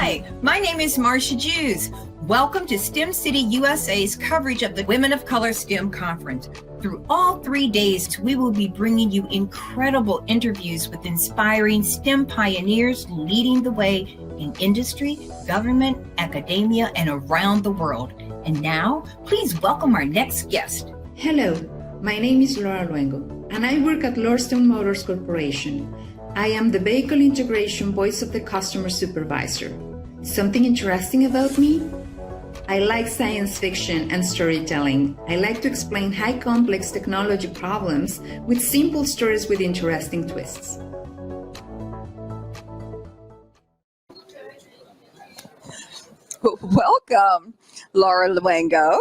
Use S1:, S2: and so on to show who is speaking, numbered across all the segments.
S1: Hi, my name is Marcia Jews. Welcome to STEM City USA's coverage of the Women of Color STEM Conference. Through all 3 days, we will be bringing you incredible interviews with inspiring STEM pioneers leading the way in industry, government, academia, and around the world. And now, please welcome our next guest.
S2: Hello, my name is Luango, and I work at Lordstown Motors Corporation. I am the vehicle integration voice of the customer supervisor. Something interesting about me? I like science fiction and storytelling. I like to explain high complex technology problems with simple stories with interesting twists.
S3: Welcome, Laura Luango.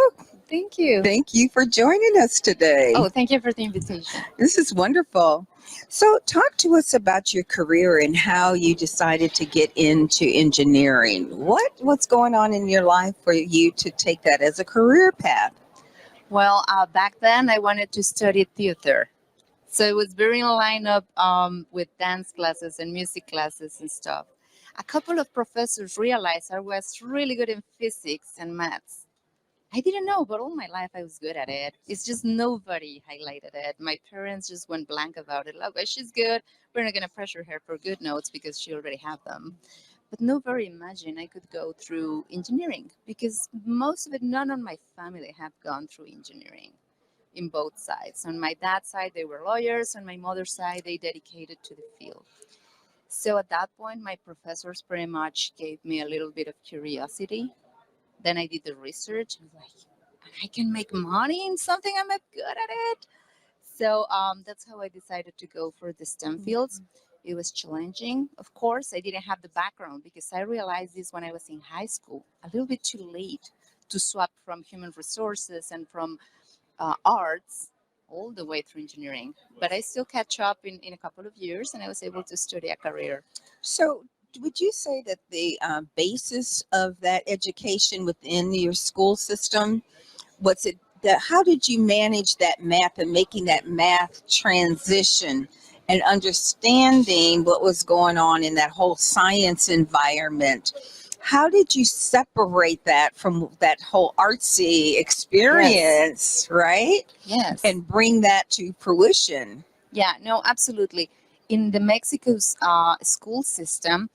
S4: Thank you.
S3: Thank you for joining us today.
S4: Oh, thank you for the invitation.
S3: This is wonderful. So talk to us about your career and how you decided to get into engineering. What's going on in your life for you to take that as a career path?
S4: Well, back then I wanted to study theater. So it was very in line up with dance classes and music classes and stuff. A couple of professors realized I was really good in physics and maths. I didn't know, but all my life I was good at it. It's just nobody highlighted it. My parents just went blank about it. Like, well, she's good. We're not going to pressure her for good notes because she already have them. But nobody imagined I could go through engineering because most of it, none of my family have gone through engineering in both sides. On my dad's side, they were lawyers. On my mother's side, they dedicated to the field. So at that point, my professors pretty much gave me a little bit of curiosity. Then I did the research. I was like, I can make money in something. I'm not good at it. So that's how I decided to go for the STEM fields. It was challenging. Of course, I didn't have the background because I realized this when I was in high school, a little bit too late to swap from human resources and from arts all the way through engineering. But I still catch up in a couple of years and I was able to study a career.
S3: So would you say that the basis of that education within your school system, was it that how did you manage that math and making that math transition and understanding what was going on in that whole science environment? How did you separate that from that whole artsy experience, right?
S4: Yes.
S3: And bring that to fruition?
S4: Yeah, no, absolutely. In the Mexico's school system,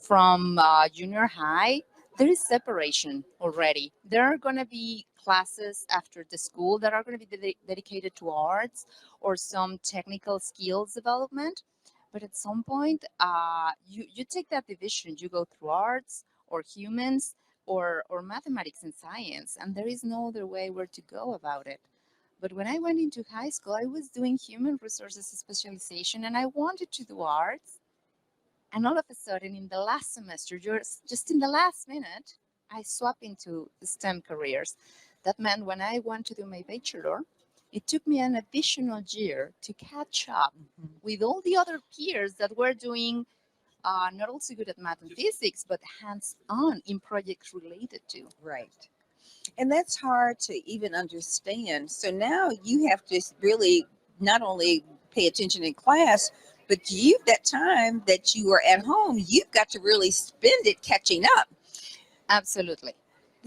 S4: from junior high, there is separation already. There are going to be classes after the school that are going to be dedicated to arts or some technical skills development. But at some point, you take that division. You go through arts or humans or mathematics and science, and there is no other way where to go about it. But when I went into high school, I was doing human resources specialization and I wanted to do arts. And all of a sudden, in the last semester, just in the last minute, I swapped into STEM careers. That meant when I went to do my bachelor, it took me an additional year to catch up with all the other peers that were doing not also good at math and physics, but hands-on in projects related to.
S3: Right. And that's hard to even understand. So now you have to really not only pay attention in class, but that time that you are at home, you've got to really spend it catching up.
S4: Absolutely.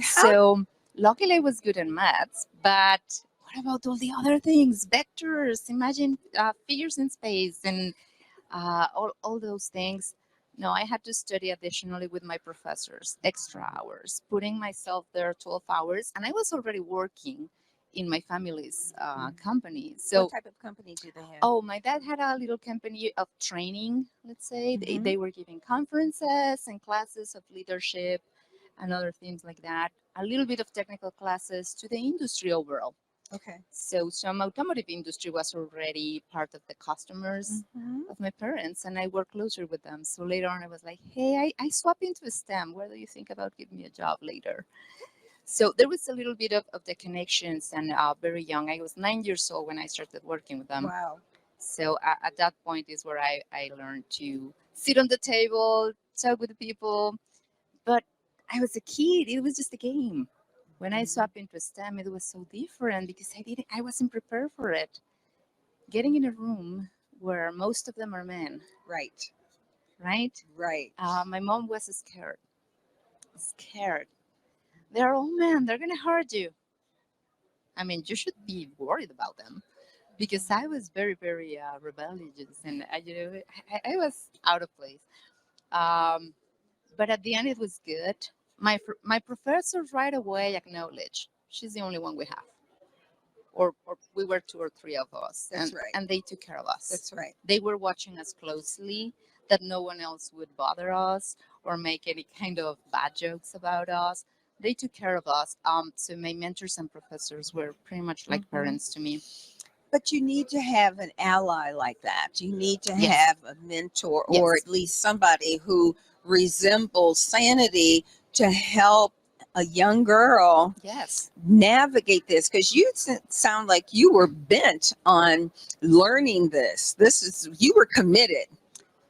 S4: So luckily I was good in maths, but what about all the other things? Vectors, imagine figures in space and all those things. No, I had to study additionally with my professors, extra hours, putting myself there 12 hours. And I was already working in my family's company. So
S3: what type of company do they have?
S4: Oh, my dad had a little company of training, let's say. They were giving conferences and classes of leadership and other things like that. A little bit of technical classes to the industry overall.
S3: Okay.
S4: So some automotive industry was already part of the customers of my parents, and I worked closer with them. So later on, I was like, hey, I swapped into STEM. Where do you think about giving me a job later? So there was a little bit of the connections, and very young. I was 9 years old when I started working with them.
S3: Wow.
S4: So at that point is where I learned to sit on the table, talk with the people. But I was a kid. It was just a game. When I swapped into STEM, it was so different because I wasn't prepared for it. Getting in a room where most of them are men.
S3: Right.
S4: Right?
S3: Right.
S4: My mom was scared. scared. They're all men. They're gonna hurt you. I mean, you should be worried about them because I was very, very rebellious, and I was out of place. Um, but at the end, it was good. My professor right away acknowledged she's the only one we have, or we were two or three of us,
S3: That's right.
S4: and they took care of us.
S3: That's right.
S4: They were watching us closely, that no one else would bother us or make any kind of bad jokes about us. They took care of us. So my mentors and professors were pretty much like parents to me.
S3: But you need to have an ally like that. You need to
S4: Yes.
S3: have a mentor or
S4: Yes.
S3: at least somebody who resembles sanity to help a young girl
S4: Yes.
S3: navigate this, because you sound like you were bent on learning this. You were committed.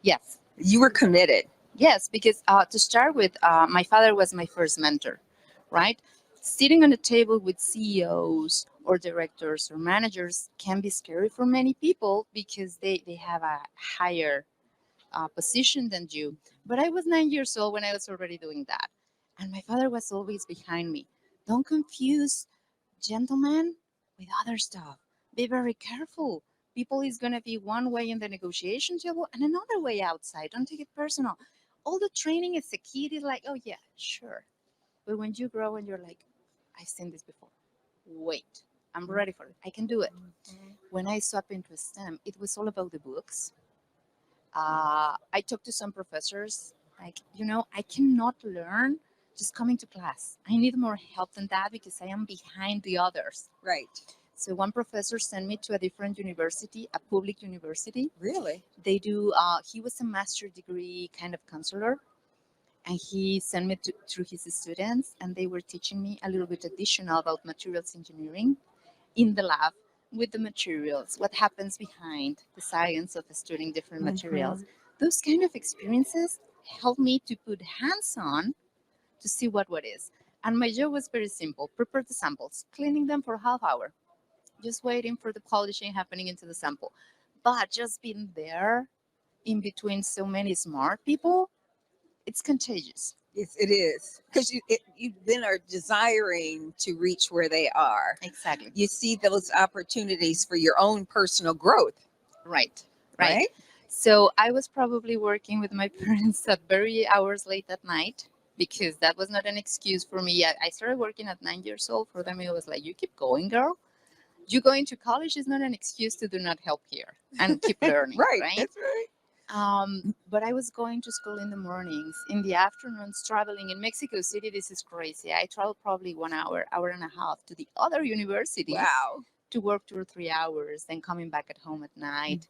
S4: Yes.
S3: You were committed.
S4: Yes, because to start with, my father was my first mentor, right? Sitting on a table with CEOs or directors or managers can be scary for many people because they have a higher position than you. But I was 9 years old when I was already doing that. And my father was always behind me. Don't confuse gentlemen with other stuff. Be very careful. People is going to be one way in the negotiation table and another way outside. Don't take it personal. All the training as a kid is like, oh, yeah, sure. But when you grow and you're like, I've seen this before. Wait, I'm ready for it. I can do it. When I swapped into STEM, it was all about the books. I talked to some professors, like, I cannot learn just coming to class. I need more help than that because I am behind the others.
S3: Right.
S4: So one professor sent me to a different university, a public university.
S3: Really?
S4: They do, he was a master degree kind of counselor, and he sent me through his students, and they were teaching me a little bit additional about materials engineering in the lab with the materials, what happens behind the science of studying different materials. Those kind of experiences helped me to put hands on to see what is. And my job was very simple: prepare the samples, cleaning them for half hour, just waiting for the polishing happening into the sample. But just being there in between so many smart people, it's contagious.
S3: Yes, it is. Because you then are desiring to reach where they are.
S4: Exactly.
S3: You see those opportunities for your own personal growth.
S4: Right.
S3: Right?
S4: So I was probably working with my parents at very hours late at night because that was not an excuse for me. I started working at 9 years old. For them, it was like, you keep going, girl. You going to college is not an excuse to do not help here and keep learning.
S3: Right.
S4: Right.
S3: That's right.
S4: But I was going to school in the mornings, in the afternoons, traveling in Mexico City. This is crazy. I traveled probably 1 hour, hour and a half to the other university
S3: Wow.
S4: to work 2 or 3 hours, then coming back at home at night.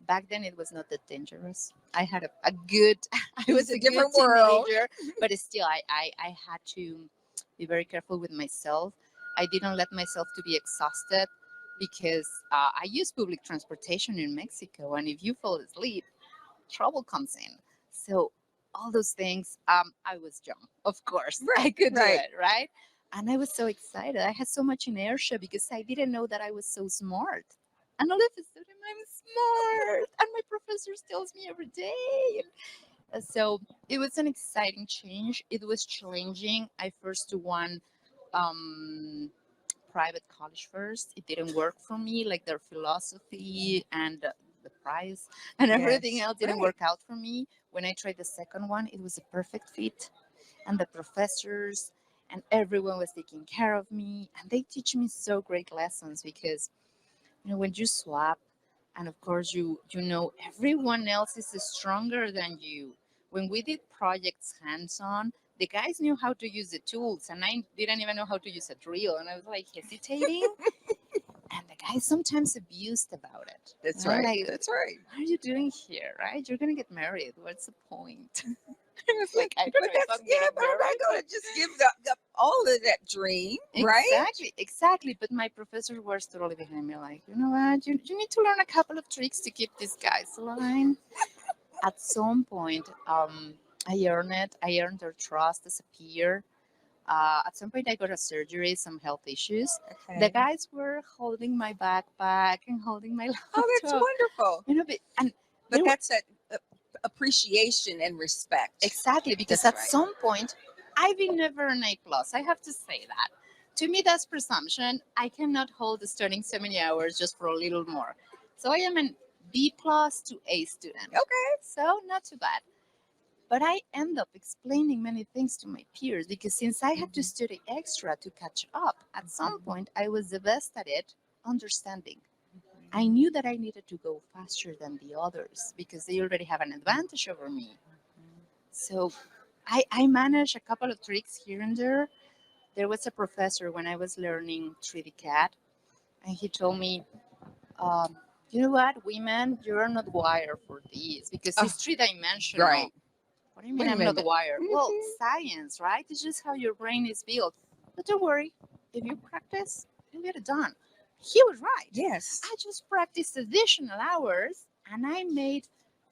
S4: Back then, it was not that dangerous. I had a good, I was
S3: a
S4: a
S3: different
S4: good
S3: world.
S4: teenager, but still, I had to be very careful with myself. I didn't let myself to be exhausted because I use public transportation in Mexico, and if you fall asleep, trouble comes in. So all those things, I was young, of course. I could do it, right? And I was so excited. I had so much inertia because I didn't know that I was so smart. And all of a sudden, I'm smart. And my professor tells me every day. So it was an exciting change. It was challenging. I first to one private college first. It didn't work for me, like their philosophy and the price and everything
S3: Yes,
S4: else didn't
S3: right.
S4: work out for me. When I tried the second one, it was a perfect fit. And the professors and everyone was taking care of me. And they teach me so great lessons because, when you swap, and of course you know everyone else is stronger than you. When we did projects hands-on, the guys knew how to use the tools and I didn't even know how to use a drill, and I was like hesitating. And the guys sometimes abused about it.
S3: That's
S4: You know,
S3: right.
S4: like,
S3: That's right.
S4: what are you doing here, right? You're gonna get married. What's the point? I was like, I don't
S3: But
S4: know if
S3: that's
S4: I'm
S3: yeah,
S4: getting
S3: but I'm not
S4: married.
S3: going to just give up all of that dream, right?
S4: Exactly. But my professor was totally behind me, like, you know what? You need to learn a couple of tricks to keep these guys aligned. At some point, I earned it. I earned their trust as a peer. At some point, I got a surgery, some health issues.
S3: Okay.
S4: The guys were holding my backpack and holding my laptop.
S3: Oh, that's wonderful. But
S4: they were-
S3: that's that appreciation and respect.
S4: exactly because
S3: That's
S4: at
S3: right.
S4: some point, I've been never an A plus. I have to say that. To me, that's presumption. I cannot hold studying so many hours just for a little more. So I am an B plus to A student.
S3: Okay.
S4: So not too bad. But I end up explaining many things to my peers because since I had to study extra to catch up, at some point I was the best at it, understanding. I knew that I needed to go faster than the others because they already have an advantage over me. So I managed a couple of tricks here and there. There was a professor when I was learning 3D CAD, and he told me, you know what, women, you're not wired for this because
S3: Oh,
S4: it's three-dimensional.
S3: right.
S4: What do you mean
S3: Wait a
S4: I'm not
S3: minute.
S4: wired? Well, science, right? It's just how your brain is built. But don't worry, if you practice, you'll get it done. He was right.
S3: Yes.
S4: I just practiced additional hours and I made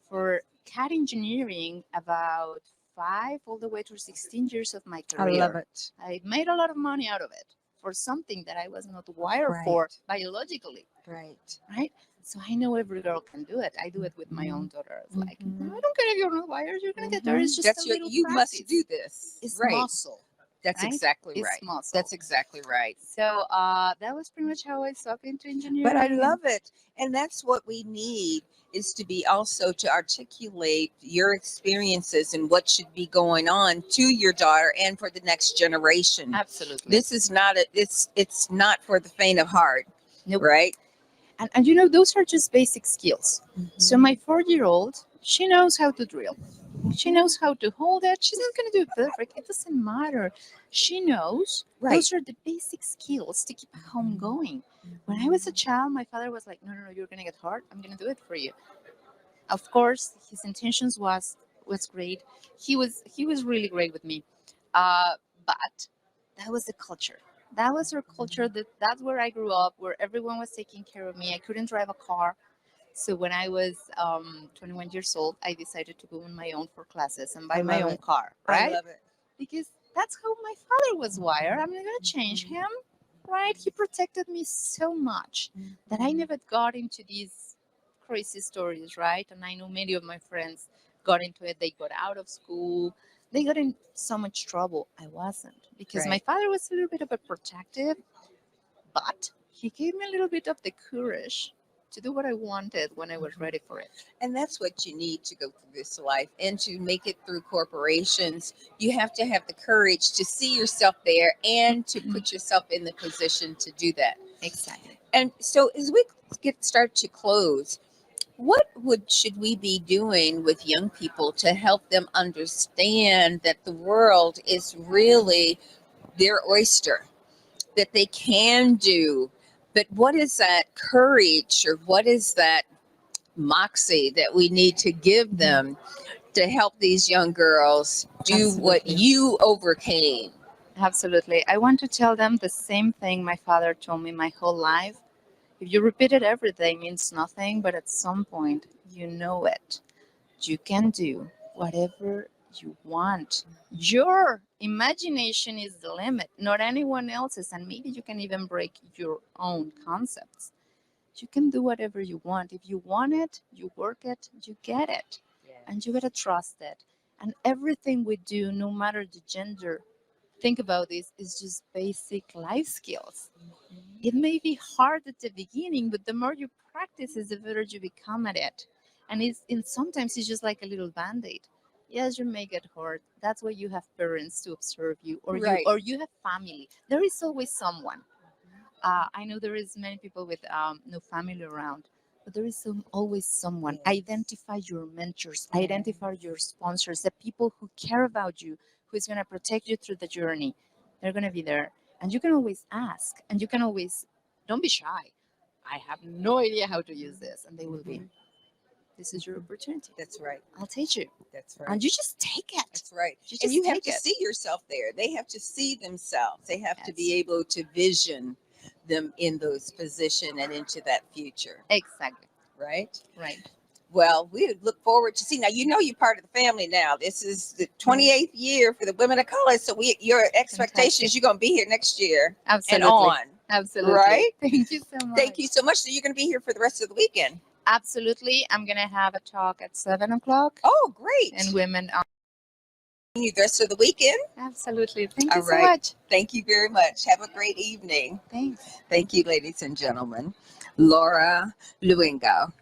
S4: for CAD engineering about 5 all the way to 16 years of my
S3: I
S4: career.
S3: love it.
S4: I made a lot of money out of it for something that I was not wired for biologically,
S3: Right.
S4: right? So I know every girl can do it. I do it with my own daughter. It's like,
S3: Mhm.
S4: I don't care if you're not wired, you're gonna get there. It's just
S3: That's
S4: a
S3: your,
S4: little
S3: you
S4: practice.
S3: must do this.
S4: It's
S3: right.
S4: muscle.
S3: That's
S4: right?
S3: exactly
S4: It's
S3: right.
S4: muscle.
S3: That's exactly right.
S4: So that was pretty much how I swapped into engineering.
S3: But I love it. And that's what we need, is to be also to articulate your experiences and what should be going on to your daughter and for the next generation.
S4: Absolutely.
S3: This is not a, it's not for the faint of heart.
S4: Nope.
S3: Right?
S4: And you know, those are just basic skills. So my 4-year-old, she knows how to drill. She knows how to hold it. She's not going to do it perfect. It doesn't matter. She knows.
S3: Right.
S4: Those are the basic skills to keep a home going. When I was a child, my father was like, no, no, no, you're going to get hurt. I'm going to do it for you. Of course, his intentions was great. He was really great with me. But that was the culture. That was our culture. That's where I grew up, where everyone was taking care of me. I couldn't drive a car. So when I was 21 years old, I decided to go on my own for classes and buy
S3: I
S4: my
S3: love
S4: own
S3: it.
S4: car,
S3: I
S4: right?
S3: love it.
S4: Because that's how my father was wired. I'm not gonna change him, right? He protected me so much that I never got into these crazy stories, right? And I know many of my friends got into it. They got out of school. They got in so much trouble. I wasn't because my
S3: Right.
S4: father was a little bit of a protective, but he gave me a little bit of the courage to do what I wanted when I was ready for it.
S3: And that's what you need to go through this life and to make it through corporations. You have to have the courage to see yourself there and to put yourself in the position to do that.
S4: Exactly.
S3: And so as we start to close, what should we be doing with young people to help them understand that the world is really their oyster, that they can do, but what is that courage or what is that moxie that we need to give them to help these young girls do what
S4: Absolutely.
S3: you overcame?
S4: Absolutely. I want to tell them the same thing my father told me my whole life. If you repeat it every day, it means nothing, but at some point, you know it. You can do whatever you want. Your imagination is the limit, not anyone else's. And maybe you can even break your own concepts. You can do whatever you want. If you want it, you work it, you get it. And you gotta trust it. And everything we do, no matter the gender, think about this, is just basic life skills. It may be hard at the beginning, but the more you practice it, the better you become at it. And sometimes it's just like a little band-aid. Yes, you may get hurt. That's why you have parents to observe you, or
S3: Right.
S4: you have family. There is always someone. I know there is many people with no family around, but there is always someone.
S3: Yes.
S4: Identify your mentors, identify your sponsors, the people who care about you, who is going to protect you through the journey. They're going to be there, and you can always ask, and you can always don't be shy. I have no idea how to use this, and they will be. This is your opportunity.
S3: That's right.
S4: I'll teach you,
S3: That's right.
S4: and you just take it.
S3: That's right.
S4: You
S3: And
S4: just
S3: you have
S4: take
S3: to
S4: it.
S3: see yourself there. They have to see themselves. They have to
S4: Yes.
S3: be able to vision them in those position and into that future.
S4: Exactly.
S3: Right?
S4: Right.
S3: Well, we would look forward to see. Now, you know you're part of the family now. This is the 28th year for the Women of Color. So your expectations, you're going to be here next year
S4: Absolutely.
S3: and on.
S4: Absolutely.
S3: Right?
S4: Thank you so much.
S3: Thank you so much. So you're going to be here for the rest of the weekend.
S4: Absolutely. I'm going to have a talk at 7 o'clock
S3: Oh, great.
S4: and women
S3: You the rest of the weekend.
S4: Absolutely. Thank you
S3: All
S4: so
S3: right.
S4: much.
S3: Thank you very much. Have a great evening.
S4: Thanks.
S3: Thank you, ladies and gentlemen. Laura Luango.